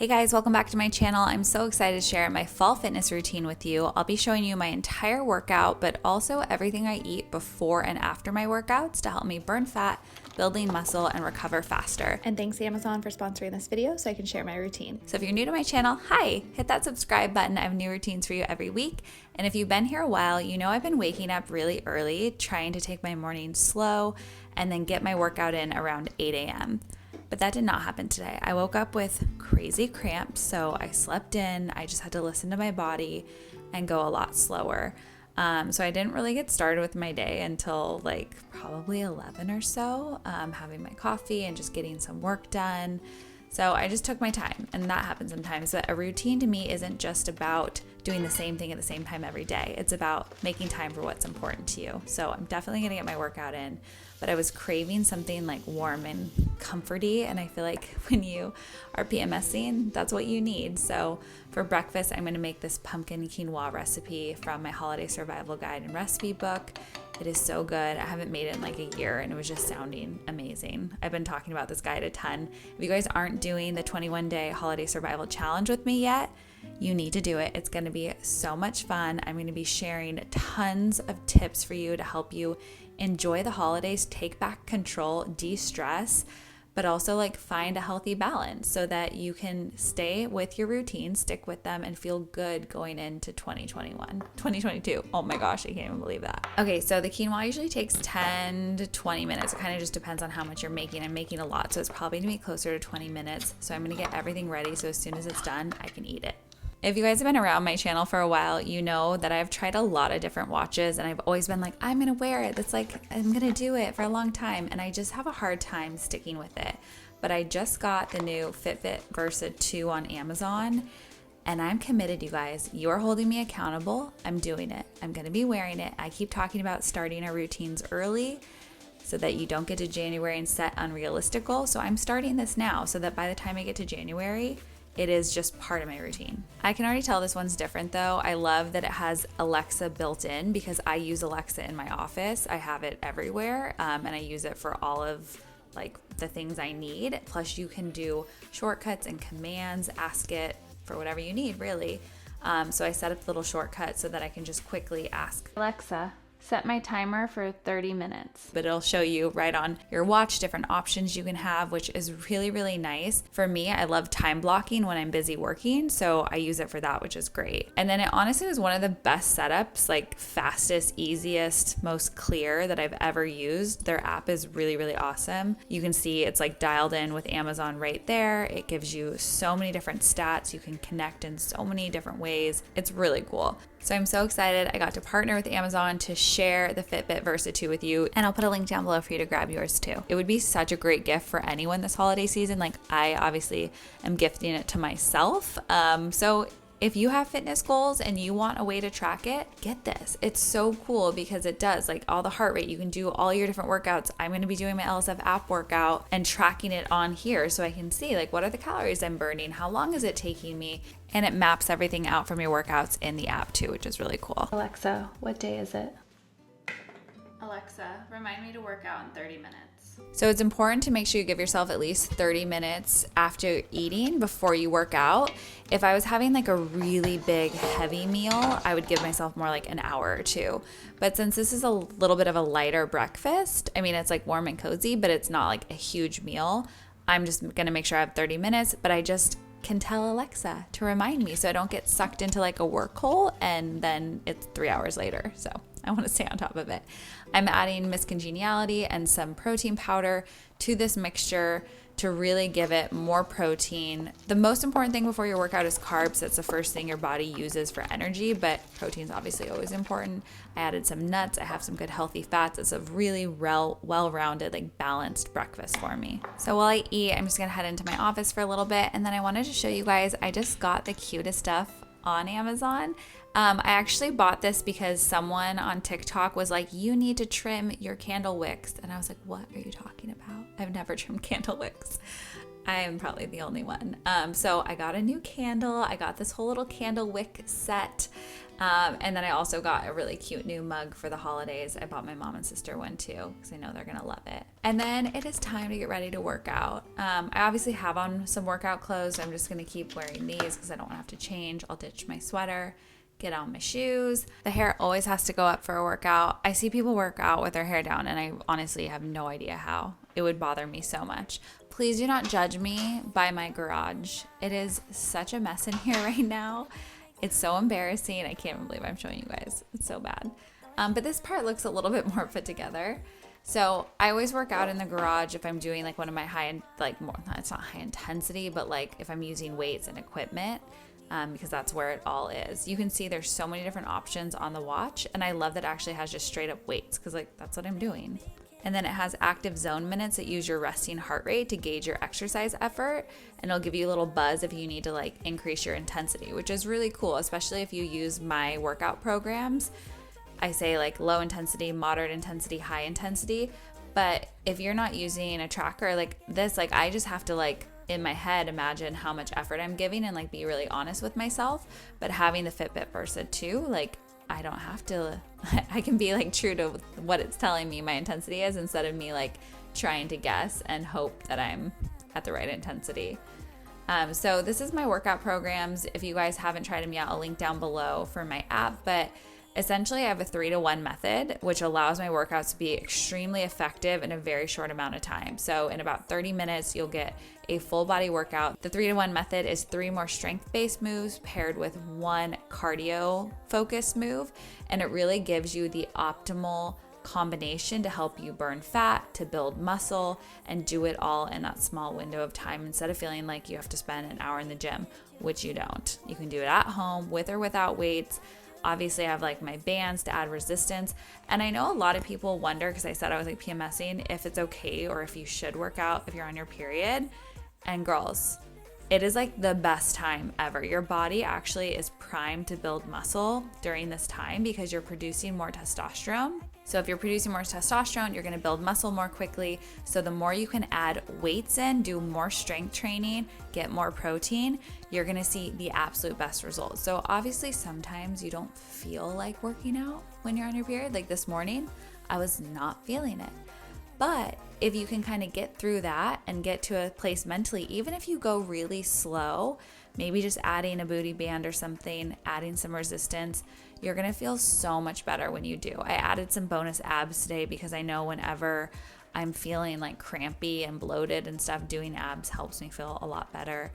Hey guys, welcome back to my channel. I'm so excited to share my fall fitness routine with you. I'll be showing you my entire workout, but also everything I eat before and after my workouts to help me burn fat, building muscle, and recover faster. And thanks Amazon for sponsoring this video so I can share my routine. So if you're new to my channel, hi, hit that subscribe button. I have new routines for you every week. And if you've been here a while, you know I've been waking up really early, trying to take my morning slow and then get my workout in around 8 a.m. But that did not happen today. I woke up with crazy cramps, so I slept in. I just had to listen to my body and go a lot slower. So I didn't really get started with my day until like probably 11 or so, having my coffee and just getting some work done. So I just took my time, and that happens sometimes. But a routine to me isn't just about doing the same thing at the same time every day. It's about making time for what's important to you. So I'm definitely gonna get my workout in, but I was craving something like warm and comforty, and I feel like when you are PMSing, that's what you need. So for breakfast, I'm gonna make this pumpkin quinoa recipe from my holiday survival guide and recipe book. It is so good. I haven't made it in like a year, and it was just sounding amazing. I've been talking about this guide a ton. If you guys aren't doing the 21-day holiday survival challenge with me yet, you need to do it. It's going to be so much fun. I'm going to be sharing tons of tips for you to help you enjoy the holidays, take back control, de-stress, but also like find a healthy balance so that you can stay with your routine, stick with them, and feel good going into 2022. Oh my gosh, I can't even believe that. Okay, so the quinoa usually takes 10 to 20 minutes. It kind of just depends on how much you're making. I'm making a lot, so it's probably gonna be closer to 20 minutes. So I'm gonna get everything ready so as soon as it's done, I can eat it. If you guys have been around my channel for a while, you know that I've tried a lot of different watches, and I've always been like, I'm gonna wear it. That's like, I'm gonna do it for a long time. And I just have a hard time sticking with it. But I just got the new Fitbit Versa 2 on Amazon, and I'm committed, you guys. You're holding me accountable. I'm doing it. I'm gonna be wearing it. I keep talking about starting our routines early so that you don't get to January and set unrealistic goals. So I'm starting this now so that by the time I get to January, it is just part of my routine. I can already tell this one's different though. I love that it has Alexa built in because I use Alexa in my office. I have it everywhere, and I use it for all of like the things I need. Plus you can do shortcuts and commands, ask it for whatever you need really. So I set up a little shortcut so that I can just quickly ask Alexa, set my timer for 30 minutes. But it'll show you right on your watch different options you can have, which is really, really nice. For me, I love time blocking when I'm busy working, so I use it for that, which is great. And then it honestly was one of the best setups, like fastest, easiest, most clear that I've ever used. Their app is really, really awesome. You can see it's like dialed in with Amazon right there. It gives you so many different stats. You can connect in so many different ways. It's really cool. So I'm so excited. I got to partner with Amazon to share the Fitbit Versa 2 with you, and I'll put a link down below for you to grab yours too. It would be such a great gift for anyone this holiday season. Like I obviously am gifting it to myself. So if you have fitness goals and you want a way to track it, get this. It's so cool because it does like all the heart rate. You can do all your different workouts. I'm going to be doing my LSF app workout and tracking it on here so I can see like what are the calories I'm burning? How long is it taking me? And it maps everything out from your workouts in the app too, which is really cool. Alexa, what day is it? Alexa, remind me to work out in 30 minutes. So it's important to make sure you give yourself at least 30 minutes after eating before you work out. If I was having like a really big heavy meal, I would give myself more like an hour or two. But since this is a little bit of a lighter breakfast, I mean, it's like warm and cozy, but it's not like a huge meal. I'm just gonna make sure I have 30 minutes, but I just can tell Alexa to remind me so I don't get sucked into like a work hole and then it's 3 hours later. So I want to stay on top of it. I'm adding Miss Congeniality and some protein powder to this mixture to really give it more protein. The most important thing before your workout is carbs. That's the first thing your body uses for energy, but protein is obviously always important. I added some nuts. I have some good healthy fats. It's a really well-rounded, like balanced breakfast for me. So while I eat, I'm just gonna head into my office for a little bit, and then I wanted to show you guys, I just got the cutest stuff on Amazon. I actually bought this because someone on TikTok was like, you need to trim your candle wicks. And I was like, what are you talking about? I've never trimmed candle wicks. I am probably the only one. So I got a new candle. I got this whole little candle wick set. And then I also got a really cute new mug for the holidays. I bought my mom and sister one too because I know they're going to love it. And then it is time to get ready to work out. I obviously have on some workout clothes. So I'm just going to keep wearing these because I don't want to have to change. I'll ditch my sweater, get on my shoes. The hair always has to go up for a workout. I see people work out with their hair down and I honestly have no idea how. It would bother me so much. Please do not judge me by my garage. It is such a mess in here right now. It's so embarrassing. I can't believe I'm showing you guys. It's so bad. But this part looks a little bit more put together. So I always work out in the garage if I'm doing like one of my it's not high intensity, but like if I'm using weights and equipment, because that's where it all is. You can see there's so many different options on the watch. And I love that it actually has just straight up weights because like that's what I'm doing. And then it has active zone minutes that use your resting heart rate to gauge your exercise effort. And it'll give you a little buzz if you need to like increase your intensity, which is really cool, especially if you use my workout programs. I say like low intensity, moderate intensity, high intensity. But if you're not using a tracker like this, like I just have to like in my head imagine how much effort I'm giving and like be really honest with myself. But having the Fitbit Versa too, like I don't have to, I can be like true to what it's telling me my intensity is instead of me like trying to guess and hope that I'm at the right intensity. So this is my workout programs. If you guys haven't tried them yet, I'll link down below for my app, but essentially I have a 3-to-1 method, which allows my workouts to be extremely effective in a very short amount of time. So in about 30 minutes, you'll get a full body workout. The 3-to-1 method is 3 more strength-based moves paired with 1 cardio-focused move, and it really gives you the optimal combination to help you burn fat, to build muscle, and do it all in that small window of time instead of feeling like you have to spend an hour in the gym, which you don't. You can do it at home with or without weights. Obviously, I have like my bands to add resistance. And I know a lot of people wonder, because I said I was like PMSing, if it's okay or if you should work out if you're on your period. And girls, it is like the best time ever. Your body actually is primed to build muscle during this time because you're producing more testosterone. So if you're producing more testosterone, you're going to build muscle more quickly. So the more you can add weights in, do more strength training, get more protein, you're going to see the absolute best results. So obviously sometimes you don't feel like working out when you're on your period. Like this morning, I was not feeling it. But if you can kind of get through that and get to a place mentally, even if you go really slow, maybe just adding a booty band or something, adding some resistance, you're going to feel so much better when you do. I added some bonus abs today because I know whenever I'm feeling like crampy and bloated and stuff, doing abs helps me feel a lot better.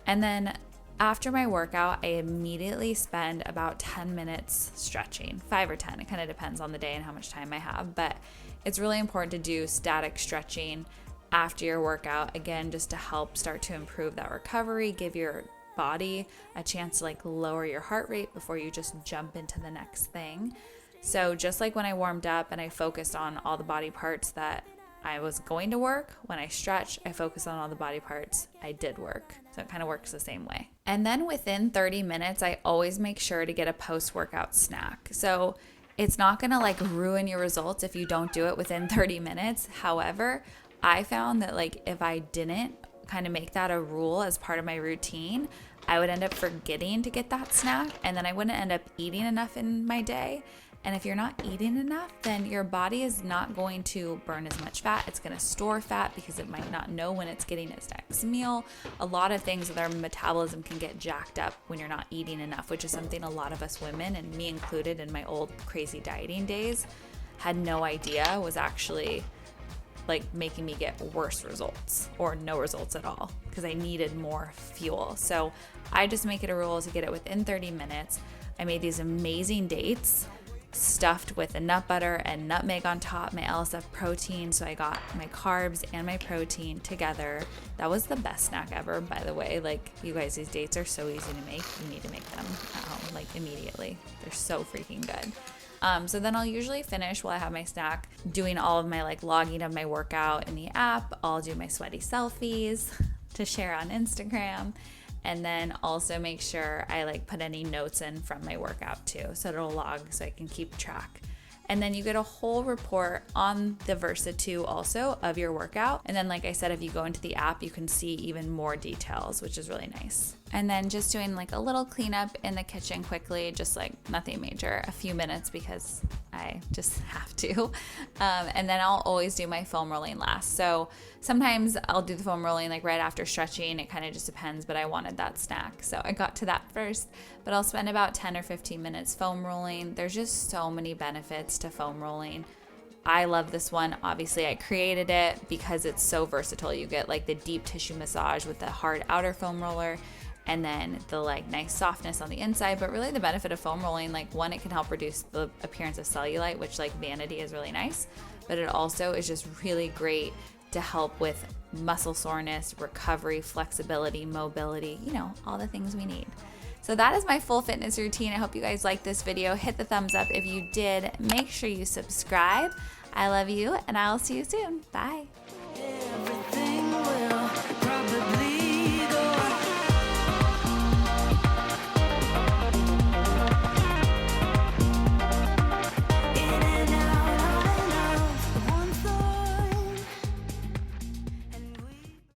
And then after my workout, I immediately spend about 10 minutes stretching, 5 or 10. It kind of depends on the day and how much time I have, but it's really important to do static stretching after your workout, again, just to help start to improve that recovery, give your body a chance to like lower your heart rate before you just jump into the next thing. So just like when I warmed up and I focused on all the body parts that I was going to work, when I stretch, I focus on all the body parts I did work. So it kind of works the same way. And then within 30 minutes, I always make sure to get a post-workout snack. So it's not going to like ruin your results if you don't do it within 30 minutes. However, I found that like if I didn't kind of make that a rule as part of my routine, I would end up forgetting to get that snack and then I wouldn't end up eating enough in my day. And if you're not eating enough, then your body is not going to burn as much fat. It's going to store fat because it might not know when it's getting its next meal. A lot of things with our metabolism can get jacked up when you're not eating enough, which is something a lot of us women, and me included in my old crazy dieting days, had no idea was actually like making me get worse results or no results at all because I needed more fuel. So I just make it a rule to get it within 30 minutes. I made these amazing dates stuffed with a nut butter and nutmeg on top, my LSF protein. So I got my carbs and my protein together. That was the best snack ever, by the way. Like, you guys, these dates are so easy to make. You need to make them at home, like immediately. They're so freaking good. So then I'll usually finish while I have my snack doing all of my like logging of my workout in the app. I'll do my sweaty selfies to share on Instagram. And then also make sure I like put any notes in from my workout too, so it'll log so I can keep track. And then you get a whole report on the Versa 2 also of your workout. And then like I said, if you go into the app, you can see even more details, which is really nice. And then just doing like a little cleanup in the kitchen quickly, just like nothing major, a few minutes because I just have to. And then I'll always do my foam rolling last. So sometimes I'll do the foam rolling like right after stretching. It kind of just depends, but I wanted that snack. So I got to that first, but I'll spend about 10 or 15 minutes foam rolling. There's just so many benefits to foam rolling. I love this one. Obviously, I created it because it's so versatile. You get like the deep tissue massage with the hard outer foam roller, and then the like nice softness on the inside. But really the benefit of foam rolling, like one, it can help reduce the appearance of cellulite, which like vanity is really nice, but it also is just really great to help with muscle soreness, recovery, flexibility, mobility, you know, all the things we need. So that is my full fitness routine. I hope you guys liked this video. Hit the thumbs up if you did. Make sure you subscribe. I love you, and I'll see you soon. Bye.